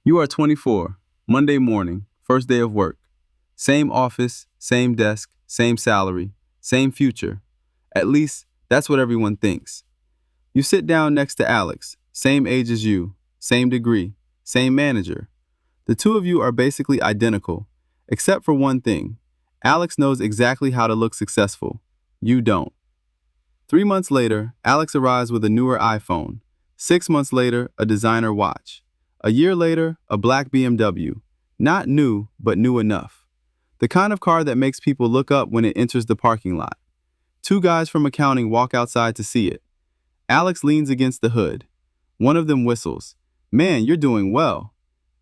You are 24, Monday morning, first day of work. Same office, same desk, same salary, same future. At least, that's what everyone thinks. You sit down next to Alex, same age as you, same degree, same manager. The two of you are basically identical, except for one thing. Alex knows exactly how to look successful. You don't. 3 months later, Alex arrives with a newer iPhone. 6 months later, a designer watch. A year later, a black BMW. Not new, but new enough. The kind of car that makes people look up when it enters the parking lot. Two guys from accounting walk outside to see it. Alex leans against the hood. One of them whistles. "Man, you're doing well."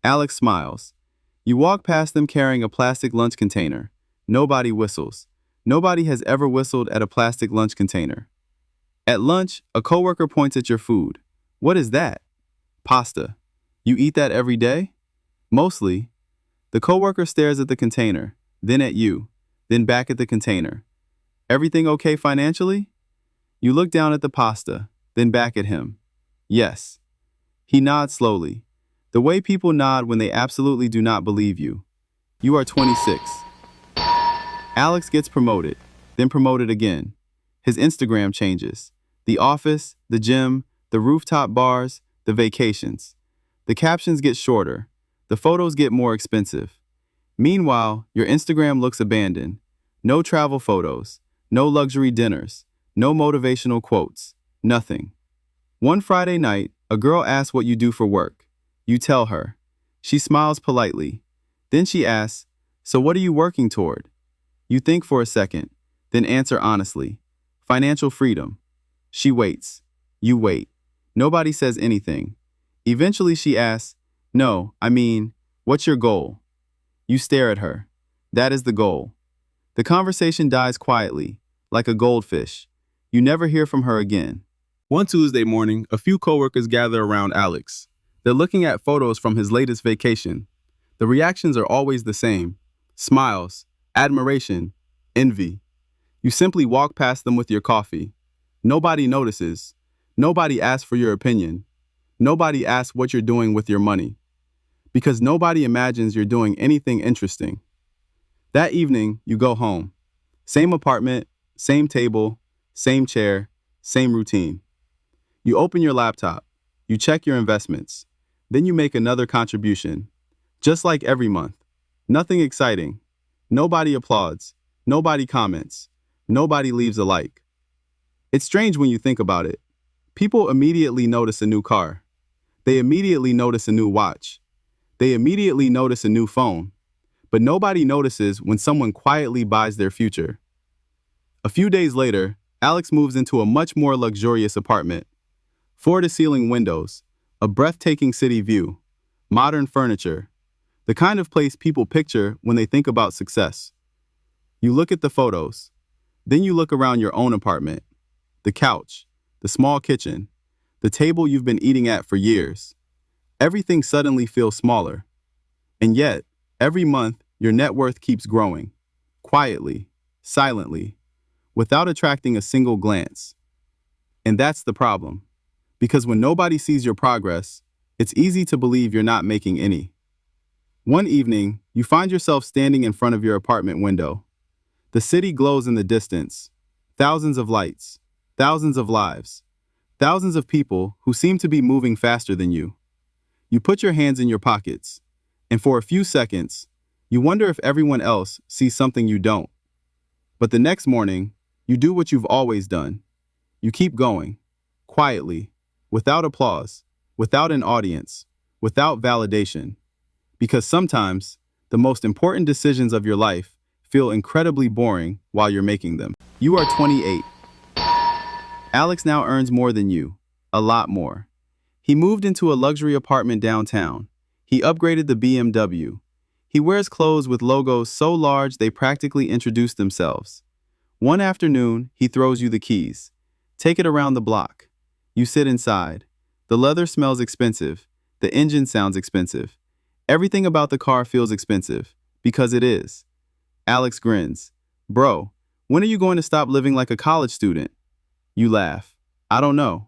Alex smiles. You walk past them carrying a plastic lunch container. Nobody whistles. Nobody has ever whistled at a plastic lunch container. At lunch, a coworker points at your food. "What is that?" "Pasta." "You eat that every day?" "Mostly." The coworker stares at the container, then at you, then back at the container. "Everything okay financially?" You look down at the pasta, then back at him. "Yes." He nods slowly, the way people nod when they absolutely do not believe you. You are 26. Alex gets promoted, then promoted again. His Instagram changes. The office, the gym, the rooftop bars, the vacations. The captions get shorter. The photos get more expensive. Meanwhile, your Instagram looks abandoned. No travel photos, no luxury dinners, no motivational quotes, nothing. One Friday night, a girl asks what you do for work. You tell her. She smiles politely. Then she asks, "So what are you working toward?" You think for a second, then answer honestly. "Financial freedom." She waits. You wait. Nobody says anything. Eventually she asks, "No, I mean, what's your goal?" You stare at her. That is the goal. The conversation dies quietly, like a goldfish. You never hear from her again. One Tuesday morning, a few coworkers gather around Alex. They're looking at photos from his latest vacation. The reactions are always the same. Smiles, admiration, envy. You simply walk past them with your coffee. Nobody notices. Nobody asks for your opinion. Nobody asks what you're doing with your money. Because nobody imagines you're doing anything interesting. That evening, you go home. Same apartment, same table, same chair, same routine. You open your laptop. You check your investments. Then you make another contribution. Just like every month. Nothing exciting. Nobody applauds. Nobody comments. Nobody leaves a like. It's strange when you think about it. People immediately notice a new car. They immediately notice a new watch. They immediately notice a new phone. But nobody notices when someone quietly buys their future. A few days later, Alex moves into a much more luxurious apartment. Floor-to-ceiling windows, a breathtaking city view, modern furniture, the kind of place people picture when they think about success. You look at the photos. Then you look around your own apartment. The couch, the small kitchen, the table you've been eating at for years. Everything suddenly feels smaller. And yet, every month, your net worth keeps growing. Quietly, silently, without attracting a single glance. And that's the problem. Because when nobody sees your progress, it's easy to believe you're not making any. One evening, you find yourself standing in front of your apartment window. The city glows in the distance. Thousands of lights, thousands of lives, thousands of people who seem to be moving faster than you. You put your hands in your pockets, and for a few seconds, you wonder if everyone else sees something you don't. But the next morning, you do what you've always done. You keep going, quietly, without applause, without an audience, without validation. Because sometimes, the most important decisions of your life feel incredibly boring while you're making them. You are 28. Alex now earns more than you, a lot more. He moved into a luxury apartment downtown. He upgraded the BMW. He wears clothes with logos so large they practically introduce themselves. One afternoon, he throws you the keys. Take it around the block. You sit inside. The leather smells expensive. The engine sounds expensive. Everything about the car feels expensive, because it is. Alex grins. "Bro, when are you going to stop living like a college student?" You laugh. "I don't know."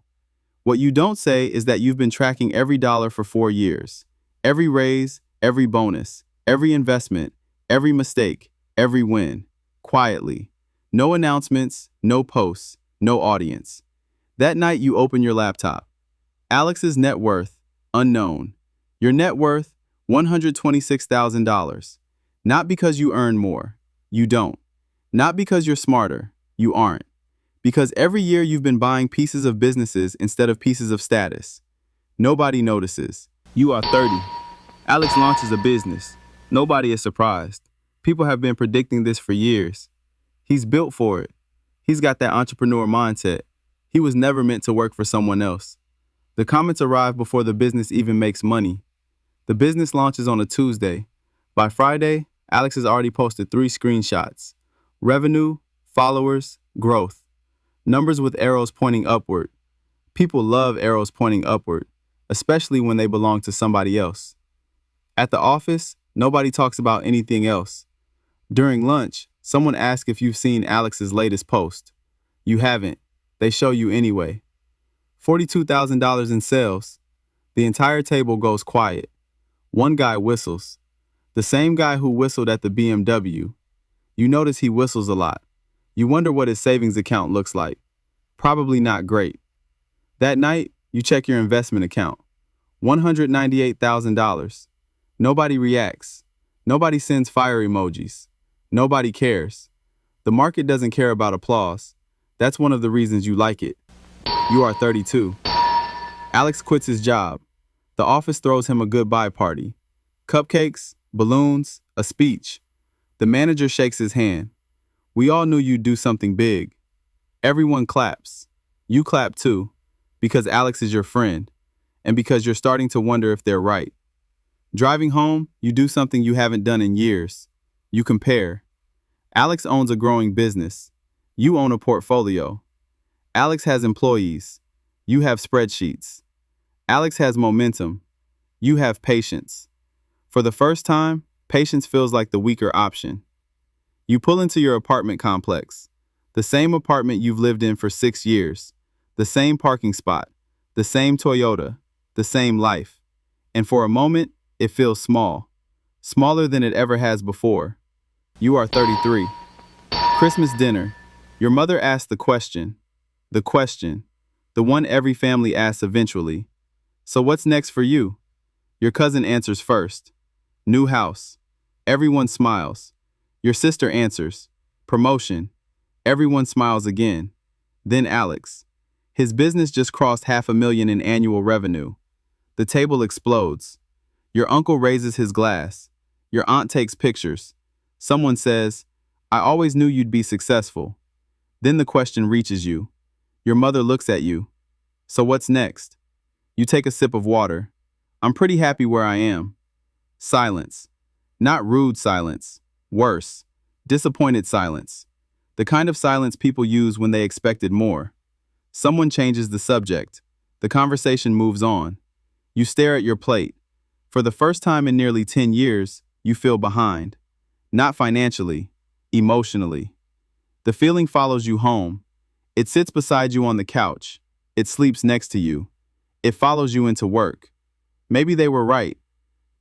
What you don't say is that you've been tracking every dollar for 4 years. Every raise, every bonus, every investment, every mistake, every win. Quietly. No announcements, no posts, no audience. That night you open your laptop. Alex's net worth, unknown. Your net worth, $126,000. Not because you earn more. You don't. Not because you're smarter. You aren't. Because every year you've been buying pieces of businesses instead of pieces of status. Nobody notices. You are 30. Alex launches a business. Nobody is surprised. People have been predicting this for years. He's built for it. He's got that entrepreneur mindset. He was never meant to work for someone else. The comments arrive before the business even makes money. The business launches on a Tuesday. By Friday, Alex has already posted 3 screenshots. Revenue, followers, growth. Numbers with arrows pointing upward. People love arrows pointing upward, especially when they belong to somebody else. At the office, nobody talks about anything else. During lunch, someone asks if you've seen Alex's latest post. You haven't. They show you anyway. $42,000 in sales. The entire table goes quiet. One guy whistles. The same guy who whistled at the BMW. You notice he whistles a lot. You wonder what his savings account looks like. Probably not great. That night, you check your investment account. $198,000. Nobody reacts. Nobody sends fire emojis. Nobody cares. The market doesn't care about applause. That's one of the reasons you like it. You are 32. Alex quits his job. The office throws him a goodbye party. Cupcakes, balloons, a speech. The manager shakes his hand. We all knew you'd do something big. Everyone claps. You clap too, because Alex is your friend, and because you're starting to wonder if they're right. Driving home, you do something you haven't done in years. You compare. Alex owns a growing business. You own a portfolio. Alex has employees. You have spreadsheets. Alex has momentum. You have patience. For the first time, patience feels like the weaker option. You pull into your apartment complex, the same apartment you've lived in for 6 years, the same parking spot, the same Toyota, the same life. And for a moment, it feels small, smaller than it ever has before. You are 33. Christmas dinner. Your mother asks the question, the one every family asks eventually. So what's next for you? Your cousin answers first. New house. Everyone smiles. Your sister answers. Promotion. Everyone smiles again. Then Alex. His business just crossed $500,000 in annual revenue. The table explodes. Your uncle raises his glass. Your aunt takes pictures. Someone says, I always knew you'd be successful. Then the question reaches you. Your mother looks at you. So what's next? You take a sip of water. I'm pretty happy where I am. Silence. Not rude silence. Worse. Disappointed silence. The kind of silence people use when they expected more. Someone changes the subject. The conversation moves on. You stare at your plate. For the first time in nearly 10 years, you feel behind. Not financially, emotionally. The feeling follows you home. It sits beside you on the couch. It sleeps next to you. It follows you into work. Maybe they were right.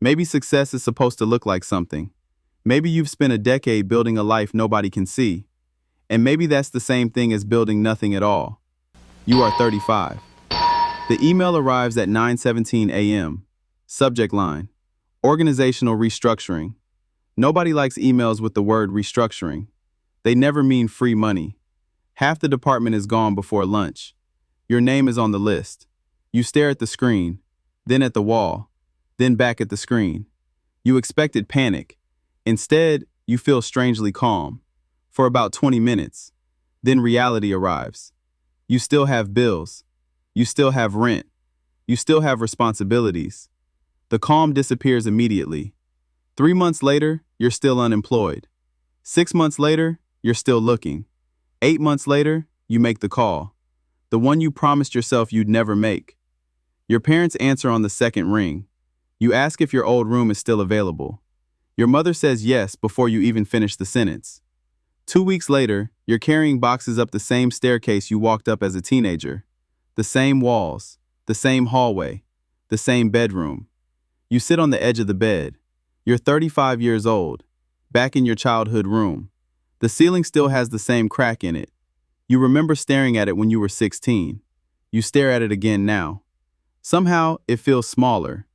Maybe success is supposed to look like something. Maybe you've spent a decade building a life nobody can see. And maybe that's the same thing as building nothing at all. You are 35. The email arrives at 9:17 a.m. Subject line: Organizational restructuring. Nobody likes emails with the word restructuring. They never mean free money. Half the department is gone before lunch. Your name is on the list. You stare at the screen, then at the wall, then back at the screen. You expected panic. Instead, you feel strangely calm. For about 20 minutes. Then reality arrives. You still have bills. You still have rent. You still have responsibilities. The calm disappears immediately. 3 months later, you're still unemployed. 6 months later, you're still looking. 8 months later, you make the call. The one you promised yourself you'd never make. Your parents answer on the second ring. You ask if your old room is still available. Your mother says yes before you even finish the sentence. 2 weeks later, you're carrying boxes up the same staircase you walked up as a teenager. The same walls, the same hallway, the same bedroom. You sit on the edge of the bed. You're 35 years old, back in your childhood room. The ceiling still has the same crack in it. You remember staring at it when you were 16. You stare at it again now. Somehow, it feels smaller.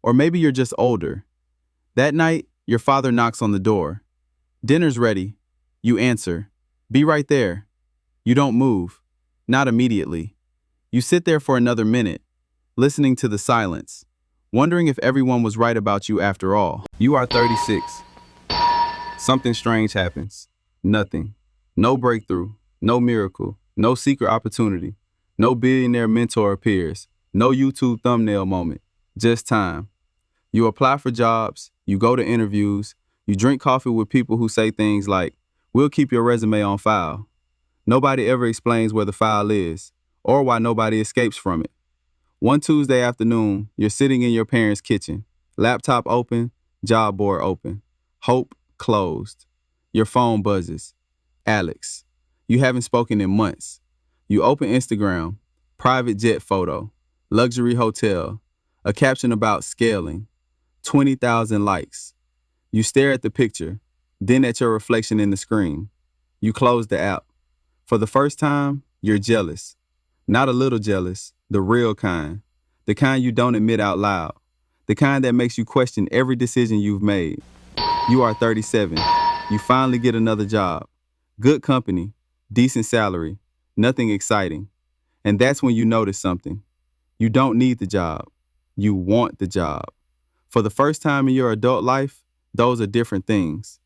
Or maybe you're just older. That night, your father knocks on the door. Dinner's ready. You answer. Be right there. You don't move. Not immediately. You sit there for another minute, listening to the silence, wondering if everyone was right about you after all. You are 36. Something strange happens. Nothing. No breakthrough. No miracle. No secret opportunity. No billionaire mentor appears. No YouTube thumbnail moment. Just time. You apply for jobs. You go to interviews. You drink coffee with people who say things like, "We'll keep your resume on file." Nobody ever explains where the file is, or why nobody escapes from it. One Tuesday afternoon, you're sitting in your parents' kitchen. Laptop open, job board open. Hope closed. Your phone buzzes. Alex. You haven't spoken in months. You open Instagram. Private jet photo. Luxury hotel. A caption about scaling. 20,000 likes. You stare at the picture, then at your reflection in the screen. You close the app. For the first time, you're jealous. Not a little jealous, the real kind. The kind you don't admit out loud. The kind that makes you question every decision you've made. You are 37. You finally get another job. Good company, decent salary, nothing exciting. And that's when you notice something. You don't need the job. You want the job. For the first time in your adult life, those are different things.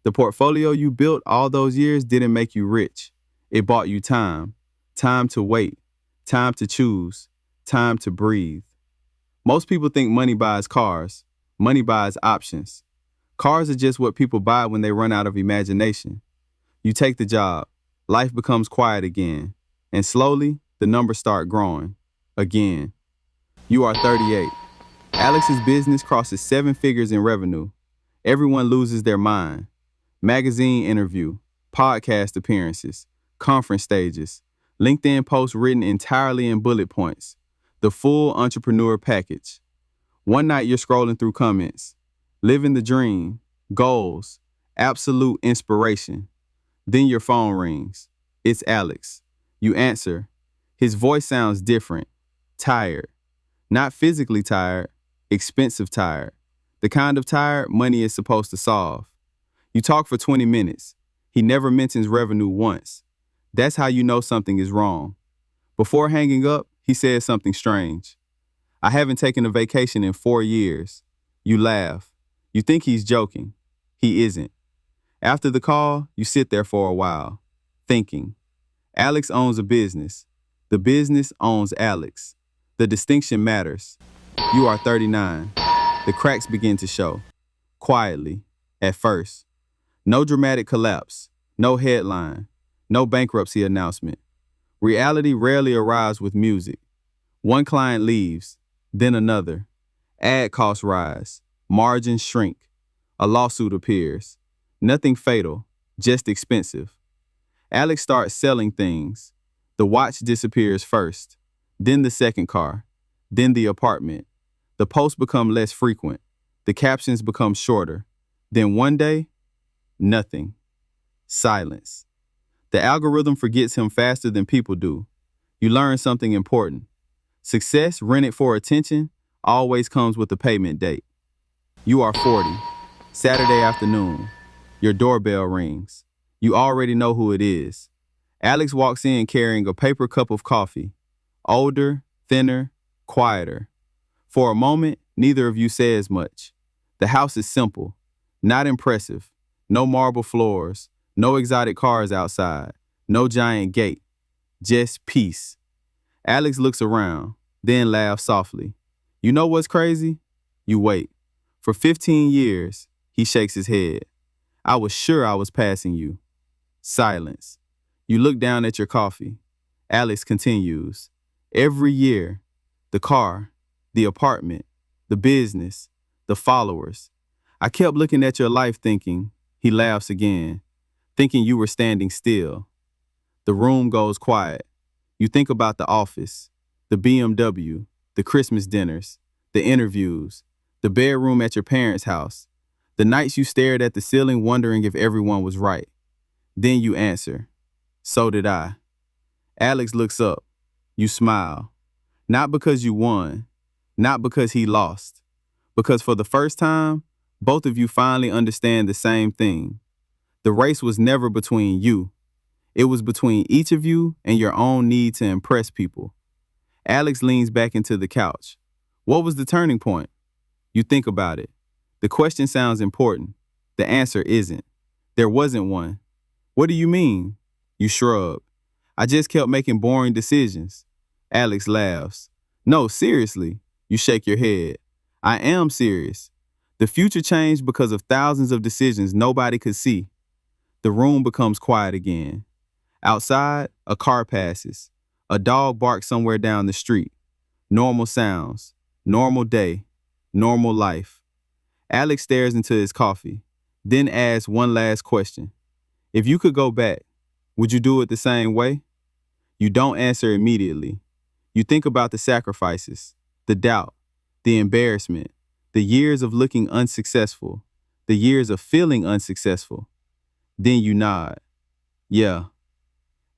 The portfolio you built all those years didn't make you rich. It bought you time. Time to wait. Time to choose. Time to breathe. Most people think money buys cars. Money buys options. Cars are just what people buy when they run out of imagination. You take the job. Life becomes quiet again. And slowly, the numbers start growing. Again. You are 38. Alex's business crosses 7 figures in revenue. Everyone loses their mind. Magazine interview, podcast appearances, conference stages, LinkedIn posts written entirely in bullet points. The full entrepreneur package. One night you're scrolling through comments. Living the dream, goals, absolute inspiration. Then your phone rings. It's Alex. You answer. His voice sounds different. Tired. Not physically tired, expensive tired. The kind of tired money is supposed to solve. You talk for 20 minutes. He never mentions revenue once. That's how you know something is wrong. Before hanging up, he says something strange. I haven't taken a vacation in 4 years. You laugh. You think he's joking. He isn't. After the call, you sit there for a while, thinking. Alex owns a business. The business owns Alex. The distinction matters. You are 39. The cracks begin to show. Quietly, at first. No dramatic collapse. No headline. No bankruptcy announcement. Reality rarely arrives with music. One client leaves, then another. Ad costs rise. Margins shrink. A lawsuit appears. Nothing fatal, just expensive. Alex starts selling things. The watch disappears first, then the second car, then the apartment. The posts become less frequent. The captions become shorter. Then one day, nothing. Silence. The algorithm forgets him faster than people do. You learn something important. Success rented for attention always comes with a payment date. You are 40. Saturday afternoon. Your doorbell rings. You already know who it is. Alex walks in carrying a paper cup of coffee. Older, thinner, quieter. For a moment, neither of you says much. The house is simple, not impressive. No marble floors, no exotic cars outside, no giant gate. Just peace. Alex looks around, then laughs softly. You know what's crazy? You wait. For 15 years, he shakes his head. I was sure I was passing you. Silence. You look down at your coffee. Alex continues. Every year, the car, the apartment, the business, the followers. I kept looking at your life thinking, he laughs again, thinking you were standing still. The room goes quiet. You think about the office, the BMW, the Christmas dinners, the interviews, the bedroom at your parents' house, the nights you stared at the ceiling wondering if everyone was right. Then you answer, so did I. Alex looks up. You smile. Not because you won, not because he lost, because for the first time, both of you finally understand the same thing. The race was never between you. It was between each of you and your own need to impress people. Alex leans back into the couch. What was the turning point? You think about it. The question sounds important. The answer isn't. There wasn't one. What do you mean? You shrug. I just kept making boring decisions. Alex laughs. No, seriously. You shake your head. I am serious. The future changed because of thousands of decisions nobody could see. The room becomes quiet again. Outside, a car passes. A dog barks somewhere down the street. Normal sounds. Normal day. Normal life. Alex stares into his coffee, then asks one last question. If you could go back, would you do it the same way? You don't answer immediately. You think about the sacrifices, the doubt, the embarrassment, the years of looking unsuccessful, the years of feeling unsuccessful. Then you nod. Yeah.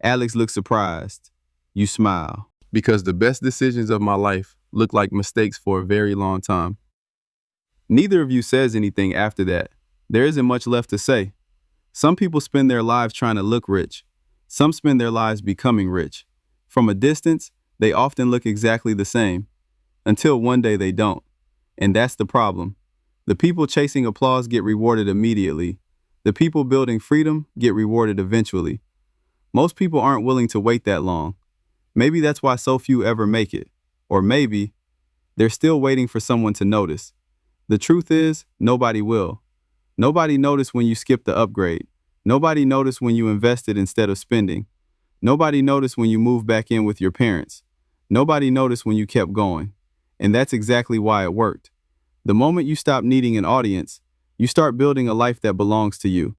Alex looks surprised. You smile. Because the best decisions of my life look like mistakes for a very long time. Neither of you says anything after that. There isn't much left to say. Some people spend their lives trying to look rich. Some spend their lives becoming rich. From a distance, they often look exactly the same. Until one day they don't. And that's the problem. The people chasing applause get rewarded immediately. The people building freedom get rewarded eventually. Most people aren't willing to wait that long. Maybe that's why so few ever make it. Or maybe they're still waiting for someone to notice. The truth is, nobody will. Nobody noticed when you skipped the upgrade. Nobody noticed when you invested instead of spending. Nobody noticed when you moved back in with your parents. Nobody noticed when you kept going. And that's exactly why it worked. The moment you stop needing an audience, you start building a life that belongs to you.